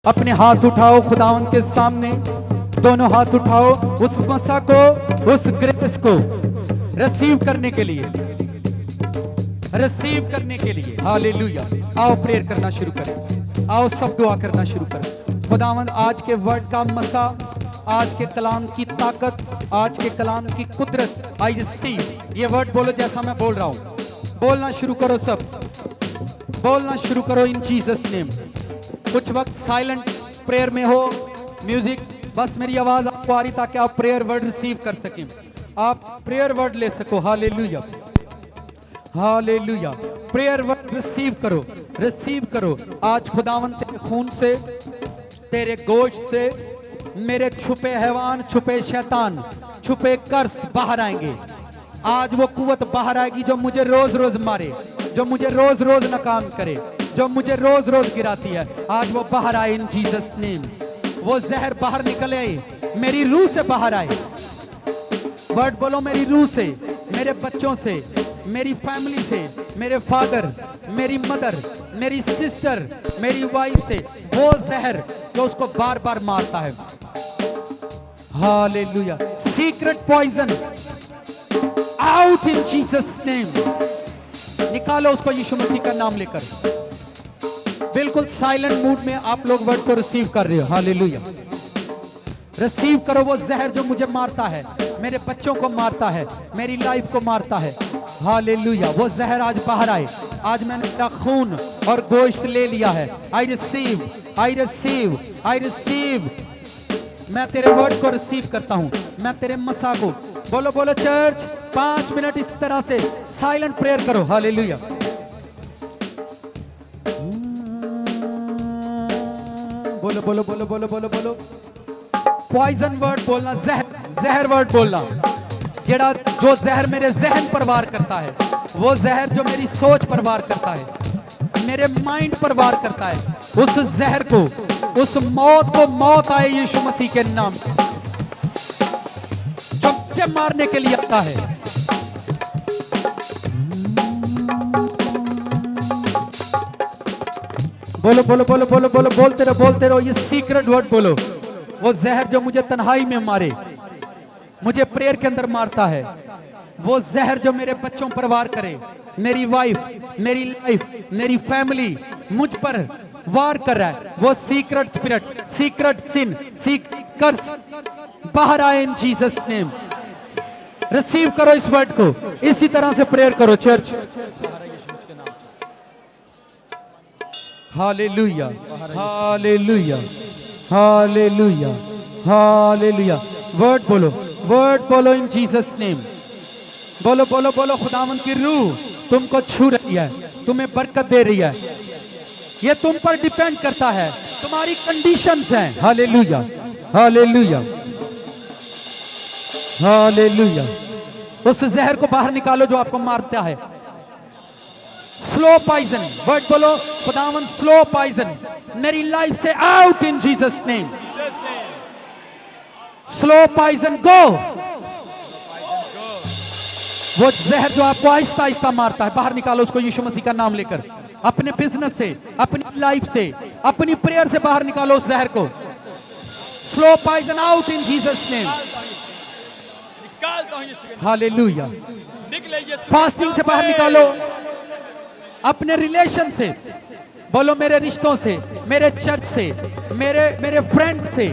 अपने हाथ उठाओ खुदावन के सामने, दोनों हाथ उठाओ उस मसा को, उस ग्रेस को रिसीव करने के लिए, रिसीव करने के लिए। हालेलुया। आओ प्रेयर करना शुरू करें, आओ सब दुआ करना शुरू करें। खुदावंद आज के वर्ड का मसा, आज के कलाम की ताकत, आज के कलाम की कुदरत, आई रिसीव। ये वर्ड बोलो जैसा मैं बोल रहा हूं, बोलना शुरू करो, सब बोलना शुरू करो इन जीसस नेम। कुछ वक्त साइलेंट प्रेयर में हो, म्यूजिक, बस मेरी आवाज आपको आ रही ताकि आप प्रेयर वर्ड रिसीव कर सकें, आप प्रेयर वर्ड ले सको। Hallelujah, hallelujah. Prayer word receive करो, रिसीव करो। आज खुदावन तेरे खून से, तेरे गोश्त से मेरे छुपे हैवान, छुपे शैतान, छुपे कर्स बाहर आएंगे। आज वो कुव्वत बाहर आएगी जो मुझे रोज रोज मारे, जो मुझे रोज रोज नाकाम करे, जो मुझे रोज रोज गिराती है, आज वो बाहर आए इन जीसस नेम। वो जहर बाहर निकले आए, मेरी रूह से बाहर आए। वर्ड बोलो, मेरी रूह से, मेरे बच्चों से, मेरी फैमिली से, मेरे फादर, मेरी मदर, मेरी सिस्टर, मेरी वाइफ से वो जहर जो उसको बार बार मारता है। Hallelujah. Secret poison out in Jesus name. निकालो उसको यीशु मसीह का नाम लेकर। बिल्कुल साइलेंट मूड में आप लोग वर्ड को रिसीव कर रहे हो। हालेलुया। रिसीव करो वो जहर जो मुझे मारता है, मेरे बच्चों को मारता है, मेरी लाइफ को मारता है। हालेलुया। वो जहर आज बाहर आए। आज मैंने तेरा खून और गोश्त ले लिया है। I receive, I receive, I receive. मैं तेरे वर्ड को रिसीव करता हूं, मैं तेरे मसा को। बोलो बोलो चर्च, 5 मिनट इस तरह से साइलेंट प्रेयर करो। हालेलुया। बोलो बोलो बोलो बोलो बोलो बोलो। पॉइजन वर्ड बोलना, जहर, जहर वर्ड बोलना। जेड़ा जो जहर मेरे जहन पर वार करता है, वो जहर जो मेरी सोच पर वार करता है, मेरे माइंड पर वार करता है, उस जहर को, उस मौत को मौत आए यीशु मसीह के नाम से। जो मुझे मारने के लिए आता है, बोलो बोलो बोलो बोलो बोलो, बोलते रहो ये सीक्रेट वर्ड बोलो। वो जहर जो मुझे तन्हाई में मारे, मुझे प्रेयर के अंदर मारता है, वो जहर जो मेरे बच्चों पर वार करे, मेरी वाइफ, मेरी लाइफ, मेरी फैमिली मुझ पर वार कर रहा है, वो सीक्रेट स्पिरिट, सीक्रेट सिन, सीक्रेट बाहर आए इन जीसस नेम। रिसीव करो इस वर्ड को, इसी तरह से प्रेयर करो church. Hallelujah, hallelujah, hallelujah, hallelujah. Word बोलो, वर्ड बोलो इन जीसस नेम। बोलो बोलो बोलो। खुदावंद की रूह तुमको छू रही है, तुम्हें बरकत दे रही है। ये तुम पर डिपेंड करता है, तुम्हारी कंडीशंस हैं। Hallelujah, hallelujah, hallelujah. उस जहर को बाहर निकालो जो आपको मारता है। स्लो पॉइजन वर्ड बोलो, खुदावंद स्लो पॉइजन मेरी लाइफ से out in Jesus name. Slow poison go. वो जहर जो आपको आहिस्ता आहिस्ता मारता है, बाहर निकालो उसको यीशु मसीह का नाम लेकर। अपने बिजनेस से, अपनी लाइफ से, अपनी प्रेयर से बाहर निकालो उस जहर को। Slow poison out in Jesus name. Hallelujah. Fasting से बाहर निकालो, अपने रिलेशन से, बोलो मेरे रिश्तों से, मेरे चर्च से, मेरे फ्रेंड से।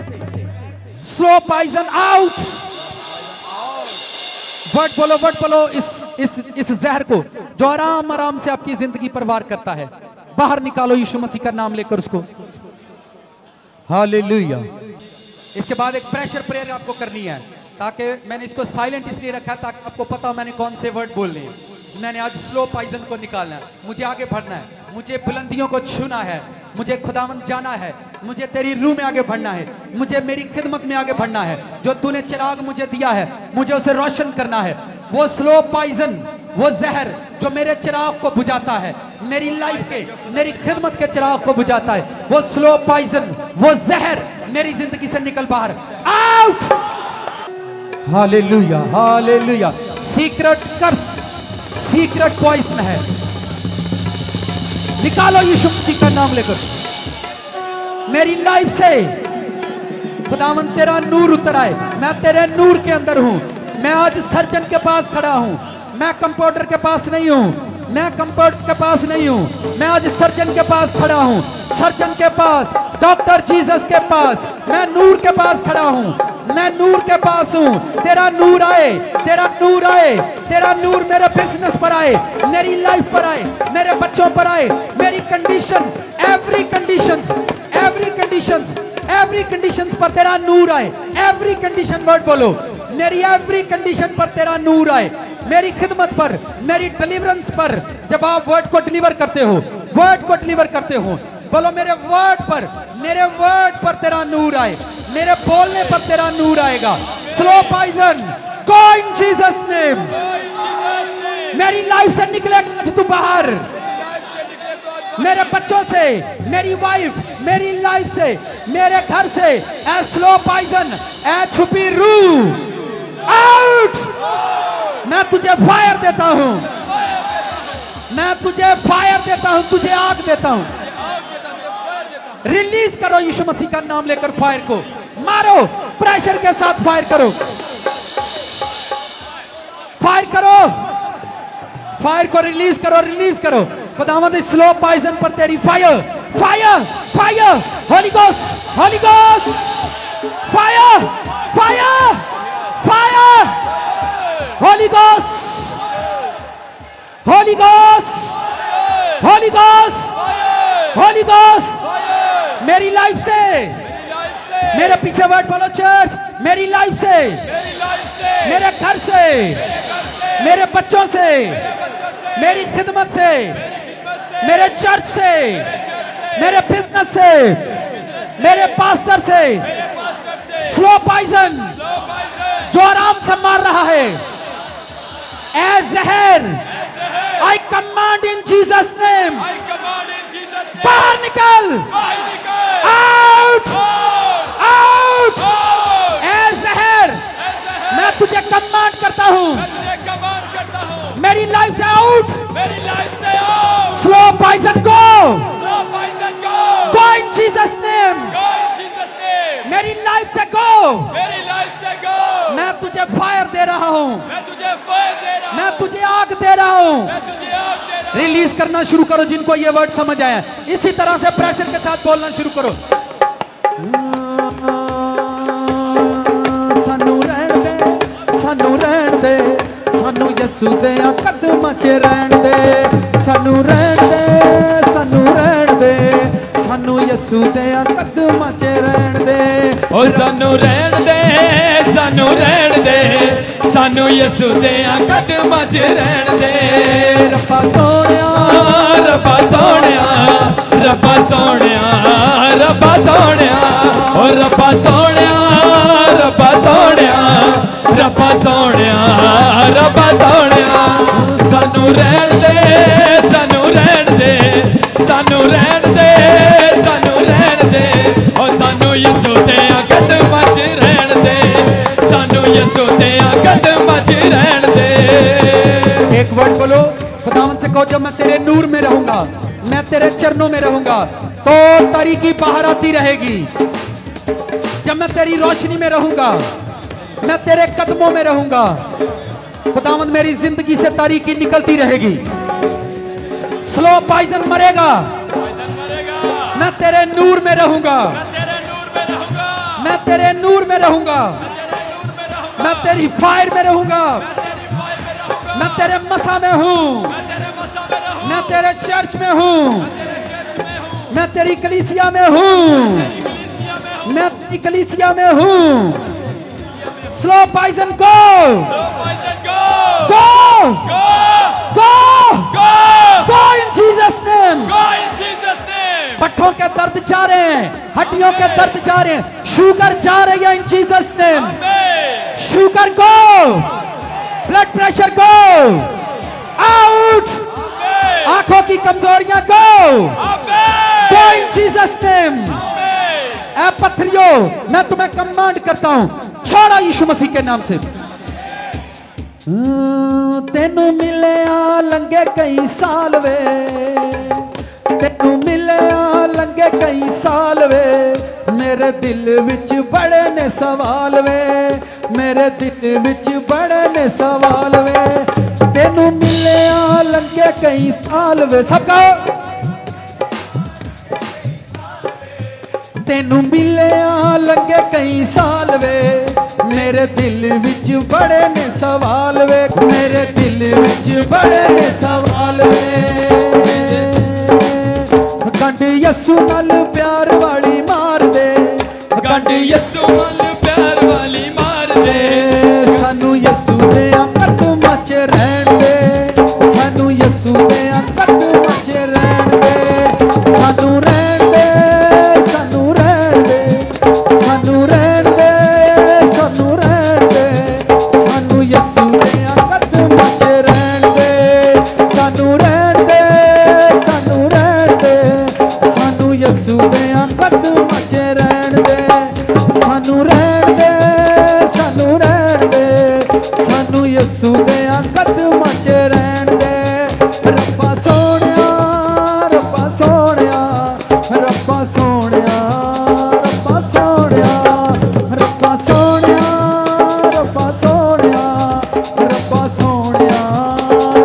Slow poison out. वर्ड बोलो, वर्ड बोलो। इस जहर को जो आराम आराम से आपकी जिंदगी पर वार करता है, बाहर निकालो यीशु मसीह का नाम लेकर उसको। हालेलुया। इसके बाद एक प्रेशर प्रेयर आपको करनी है, ताकि मैंने इसको साइलेंट इसलिए रखा है ताकि आपको पता हो मैंने कौन से वर्ड बोलने हैं। मैंने आज स्लो पॉइजन को निकालना है, मुझे आगे बढ़ना है, मुझे बुलंदियों को छूना है, मुझे खुदावंद जाना है, मुझे तेरी रूह में आगे बढ़ना है, मुझे मेरी खिदमत में आगे बढ़ना है। जो तूने चिराग मुझे दिया है, मुझे उसे रोशन करना है। वो स्लो पॉइजन, वो जहर जो मेरे चिराग को बुझाता है, मेरी लाइफ के, मेरी खिदमत के चिराग को बुझाता है, वो स्लो पॉइजन, वो जहर मेरी जिंदगी से निकल बाहर, आउट। Hallelujah, hallelujah. सीक्रेट कर्स, सीक्रेट पॉइजन है, निकालो यीशु मसीह का नाम लेकर। मेरी लाइफ से खुदावन तेरा नूर उतर आए। मैं तेरे नूर के अंदर हूं। मैं आज सर्जन के पास खड़ा हूं, मैं कंपाउंडर के पास नहीं हूं, मैं कंपाउंडर के पास नहीं हूं, मैं आज सर्जन के पास खड़ा हूं, सर्जन के पास, डॉक्टर जीसस के पास, मैं नूर के पास खड़ा हूं, मैं नूर के पास हूं। तेरा नूर आए, तेरा नूर आए, तेरा नूर मेरे बिजनेस पर आए, मेरी लाइफ पर आए, मेरे बच्चों पर आए, मेरी कंडीशन, एवरी कंडीशन पर तेरा नूर आए। एवरी कंडीशन वर्ड बोलो, मेरी एवरी कंडीशन पर तेरा नूर आए, मेरी खिदमत पर, मेरी डिलीवरेंस पर। जब आप वर्ड को डिलीवर करते हो, वर्ड को डिलीवर करते हो, बोलो मेरे वर्ड पर तेरा नूर आए, मेरे बोलने पर तेरा नूर आएगा। Slow poison go in Jesus name. मेरी लाइफ से निकलेगा आज तू बाहर, मेरे बच्चों से, मेरी वाइफ, मेरी लाइफ से, मेरे घर से। ए स्लो पॉइजन, ए छुपी रूह आउट। मैं तुझे फायर देता हूं, मैं तुझे फायर देता हूं, तुझे आग देता हूं। रिलीज करो यीशु मसीह का नाम लेकर फायर को मारो, प्रेशर के साथ फायर करो, फायर करो, फायर को रिलीज करो, रिलीज करो। खुदावंद स्लो पॉइजन पर तेरी fire, fire, fire, Holi ghost, holy ghost, fire, fire, fire, Holi ghost, holy ghost, holy ghost, holy ghost. मेरी लाइफ से, मेरे पीछे वर्ड बोलो चर्च, मेरी लाइफ से, मेरे घर से, मेरे बच्चों से, मेरी खिदमत से, मेरे चर्च से, मेरे बिजनेस से, मेरे पास्टर से। स्लो पॉइजन जो आराम से मार रहा है, ए जहर, आई कमांड इन जीसस नेम, बाहर निकल, आउट, आउट। ए जहर, मैं तुझे कमांड करता हूं, मेरी लाइफ से out, slow poison go, go in Jesus name, मेरी लाइफ से गो, मैं तुझे फायर दे रहा हूं, मैं तुझे आग दे रहा हूं। रिलीज करना शुरू करो जिनको ये वर्ड समझ आया, इसी तरह से प्रेशर के साथ बोलना शुरू करो। सानू रहन दे, सानू रहन दे, सानू यसू दे कदमां च रहन दे, सानू रहन दे, सानू रहन दे, सानू यसू दे कदमां च रहन दे। ओ सानू रहन दे, सानू रहन दे, सानू यसू दे कदमां च रहन दे। रब्बा सोहणिया, रब्बा सोहणिया, रब्बा सोहणिया, रब्बा सोहणिया, ओ रब्बा सोहणिया, रब्बा सोहणिया, रब्बा सोहणिया, रब्बा सोहणिया। सानू रहन दे, सानू रहन दे, सानू रहन दे, सानू रहन दे, ओ सानू यसू दे कदमां च रहन दे, सानू यसू दे कदमां च रहन दे। एक वर्ड बोलो, खुदावंद से कहो जब मैं तेरे नूर में रहूंगा, मैं तेरे चरणों में रहूंगा तो तारीकी बाहर आती रहेगी। जब मैं तेरी रोशनी में रहूंगा, मैं तेरे कदमों में रहूंगा, खुदावंद मेरी जिंदगी से तारीकी निकलती रहेगी। स्लो पॉइजन मरेगा, मैं तेरे नूर में रहूंगा, मैं तेरे नूर में रहूंगा, मैं तेरी फायर में रहूंगा, मैं तेरे मसा में हूं, मैं तेरे चर्च में हूं, मैं तेरी कलीसिया में हूं, मैं तेरी कलीसिया में हूं। Slow poison go, go, go in Jesus name. पट्टों के दर्द जा रहे हैं, हड्डियों के दर्द जा रहे हैं, शुगर जा रही है इन जीसस नेम। शुगर गो, ब्लड प्रेशर गो, आउट। आंखों की कमजोरियां गो, गो इन जीसस नेम। ए पत्थरियों, मैं तुम्हें कमांड करता हूं, छोड़ो यीशु मसीह के नाम से। तेनू मिले लंगे कई साल वे, तेनू मिलिया लंघे कई साल वे, मेरे दिल विच बड़े ने सवाल वे, मेरे दिल विच बड़े ने सवाल वे। तेनू मिलिया लंघे कई साल वे, सबका तेनू मिलिया लंघे कई साल वे, मेरे दिल विच बड़े ने सवाल वे, मेरे दिल विच बड़े ने सवाल वे। गंढ यसू नाल प्यार वाली मार दे, गंढ यसू नाल प्यार वाली मार दे, सानू यसू दे कदमां च रहण दे, सानू यसू दे कदमां च रहण दे, सानू रहण दे, सानू रहण दे, सानू रहण दे, सानू रहण दे, सानू यसू दे कदमां च रहण दे, सानू रहण दे, सानू रहण दे, सानू यसू दे कदमां च रहण दे, सानू रहण दे, सानू रहण दे, सानू यसू दे कदमां च रहण दे। रब्बा सोहणिया, रब्बा सोहणिया, रब्बा सोहणिया, रब्बा सोहणिया, रब्बा सोहणिया, रब्बा सोहणिया, रब्बा सोहणिया,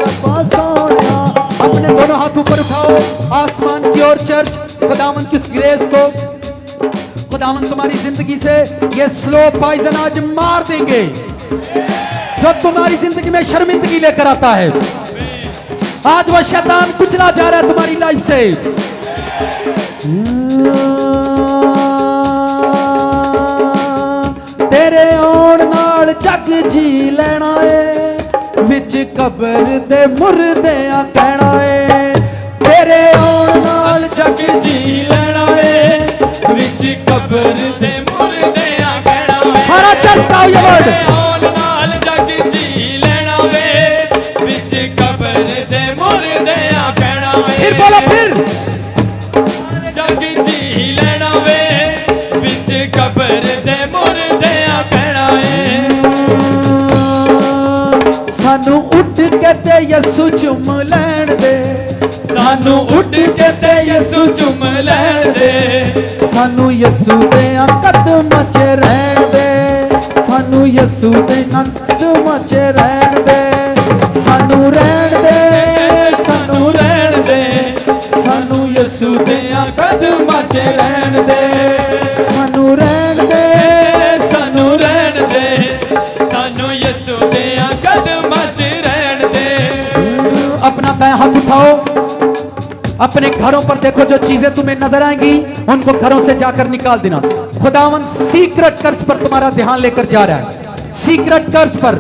रब्बा सोहणिया। अपने दोनों हाथ ऊपर उठाओ आसमान की ओर चर्च, खुदावंद की इस ग्रेस को खुदावंद तुम्हारी जिंदगी से ये स्लो पॉइजन आज मार देंगे जो तुम्हारी जिंदगी में शर्मिंदगी लेकर आता है। आज वह शैतान कुचला जा रहा है तुम्हारी लाइफ से। तेरे आउण नाल जग जी लेना है, विच कबर दे मुर्दियां कहना है। तेरे आउण नाल जग जी लेना है, विच कबर दे मुर्दियां कहना है। सारा चर्च का ये वर्ड आउण नाल जग जी लेना वे, विच कबर दे मुर्दियां कहना है। फिर बोलो फिर जग जी लेना वे, विच कबर दे मुर्दियां कहना है। सानू उठ के ते यसू चुम लैण दे, सानू उठ के ते यसू चुम लैण दे, सानू यसू दे कदमां च रहण दे, सानू यसू दे कदमां च रहण दे, सानू रहण दे, सानू रहण दे, सानू यसू दे कदमां च रहण दे, सानू रहण दे, सानू रहण दे, सानू यसू दे कदमां च रहण दे। अपना दायां हाथ उठाओ, अपने घरों पर देखो जो चीजें तुम्हें नजर आएंगी उनको घरों से जाकर निकाल देना। खुदावंद सीक्रेट कर्ज पर तुम्हारा ध्यान लेकर जा रहा है। सीक्रेट कर्ज पर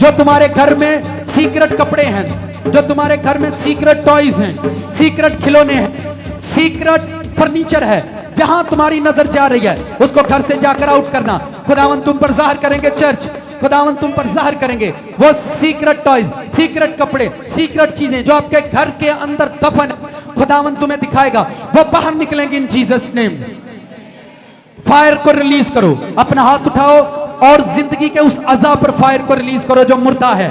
जो तुम्हारे घर में सीक्रेट कपड़े हैं, जो तुम्हारे घर में सीक्रेट टॉयज हैं, सीक्रेट खिलौने हैं, सीक्रेट फर्नीचर है, जहां तुम्हारी नजर जा रही है उसको घर से जाकर आउट करना। खुदावंद तुम पर जाहिर करेंगे चर्च, खुदावंद तुम पर जाहिर करेंगे वो सीक्रेट टॉयज, सीक्रेट कपड़े, सीक्रेट चीजें जो आपके घर के अंदर दफन है। खुदावंद तुम्हें दिखाएगा, वो बाहर निकलेंगे इन जीसस नेम। फायर को रिलीज करो, अपना हाथ उठाओ और जिंदगी के उस अज़ाब पर फायर को रिलीज करो जो मुर्दा है।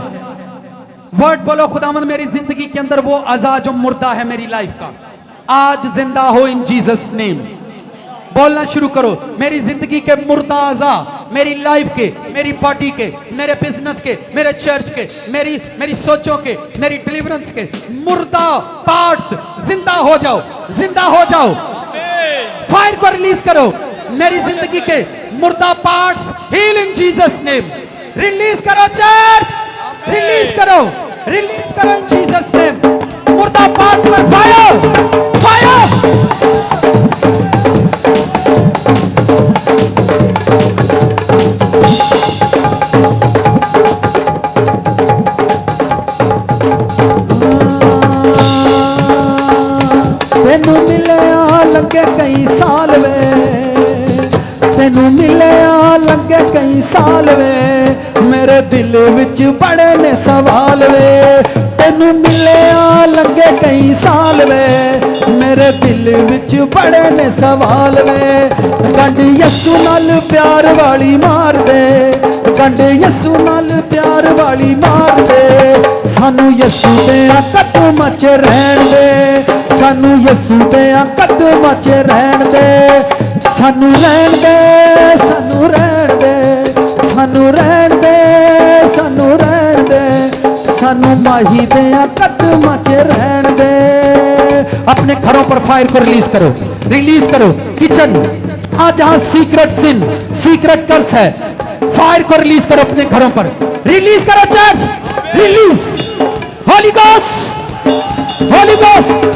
वर्ड बोलो, खुदावंद मेरी जिंदगी के अंदर वो अज़ा जो मुर्दा है मेरी लाइफ का, आज जिंदा हो इन जीसस नेम। बोलना शुरू करो, मेरी जिंदगी के मुर्दा अज़ा, मेरी लाइफ के, मेरी बॉडी के, मेरे बिजनेस के, मेरे चर्च के, मेरी सोचों के, मेरी डिलीवरेंस के मुर्दा पार्ट्स जिंदा हो जाओ, जिंदा हो जाओ। फायर को रिलीज करो, मेरी जिंदगी के मुर्दा parts heal in Jesus name. Release करो चर्च, रिलीज करो, रिलीज करो इन जीसस नेम। मुर्दा पार्ट्स पर फायर, फायर। तेनू मिलिया लंघे कई साल वे, तेनू मिलिया लंघे कई साल वे, मेरे दिल विच बड़े ने सवाल वे। तेनू मिलिया लंघे कई साल वे, मेरे दिल विच बड़े ने सवाल वे। गंढ यसू नाल प्यार वाली मार दे, गंढ यसू नाल प्यार वाली मार दे, सानू यसू दे कदमां च रहण दे, सानू यसू देयां कदमां च रहन दे, सानू रहन दे, सानू रहन दे, सानू रहन दे, सानू रहन दे, सानू माही देयां कदमां च रहन दे। अपने घरों पर फायर को रिलीज करो, रिलीज करो। किचन आज जहां सीक्रेट सिन, सीक्रेट कर्स है, फायर को रिलीज करो अपने घरों पर, रिलीज करो church, release holy ghost, holy ghost.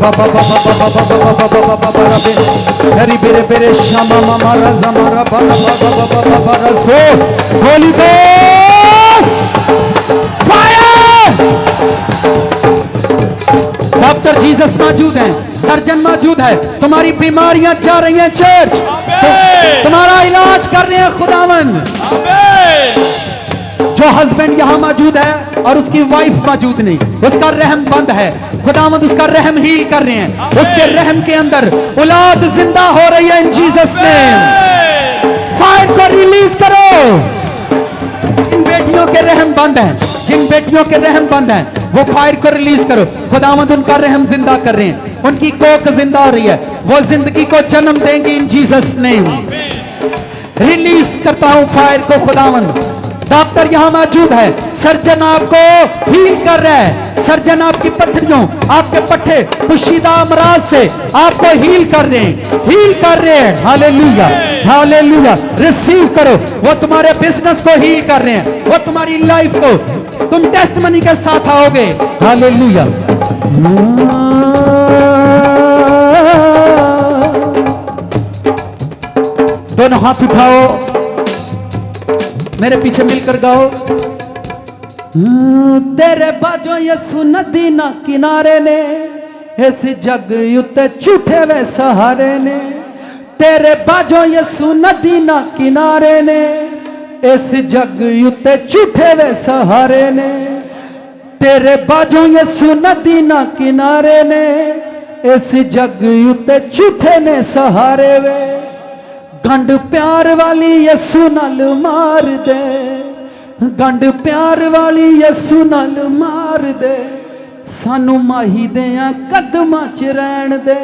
बाबा बाबा बाबा बाबा बाबा बाबा बाबा हरी बेरे बेरे श्यामा मामा राजा मारा बाबा बाबा बाबा बाबा so holy ghost fire. Doctor Jesus मौजूद हैं, सर्जन मौजूद है, तुम्हारी बीमारियां जा रही हैं चर्च, तुम्हारा इलाज कर रहे हैं खुदावन। जो हस्बैंड यहां मौजूद है और उसकी वाइफ मौजूद नहीं, उसका रहम बंद है, खुदावंद उसका रहम हील कर रहे हैं, उसके रहम के अंदर औलाद जिंदा हो रही है इन जीसस नेम। फायर को रिलीज करो। जिन बेटियों के रहम बंद हैं, जिन बेटियों के रहम बंद हैं, वो फायर को रिलीज करो। खुदावंद उनका रहम जिंदा कर रहे हैं, उनकी कोख जिंदा हो रही है, वो जिंदगी को जन्म देंगी इन जीसस नेम। रिलीज करता हूं फायर को खुदावंद। डॉक्टर यहां मौजूद है, सर्जन आपको हील कर रहा है, सर्जन आपकी पत्थरियों, आपके पट्टे पुशीदा अमराज से आपको हील कर रहे हैं, हील कर रहे हैं। Hallelujah, hallelujah. रिसीव करो। वो तुम्हारे बिजनेस को हील कर रहे हैं, वो तुम्हारी लाइफ को, तुम टेस्टमनी के साथ आओगे। हालेलुया। दोनों हाथ उठाओ, मेरे पीछे मिलकर गाओ। तेरे बाजो यसू नदी ना किनारे ने, इस जग उत्ते झूठे वे सहारे ने। तेरे बाजो यसू नदी ना किनारे ने, इस जग उत्ते झूठे वे सहारे ने। तेरे बाजो यसू नदी ना किनारे ने, इस जग उत्ते झूठे ने सहारे वे। गंड प्यार वाली यसू नाल मार दे, गंड प्यार वाली यसू नाल मार दे। सानू माही देयां कदमां च रहन दे,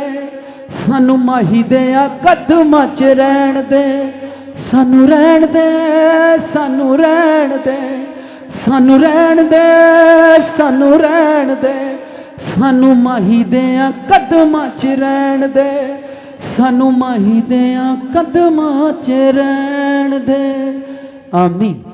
सानू माही देयां कदमां च रहन दे। सानू रहन दे, सानू रहन दे, सानू रहन दे, सानू रहन दे। सानू माही देयां कदमां च रहन दे, सानू माही देयां कदमां च रहन दे। आमीन।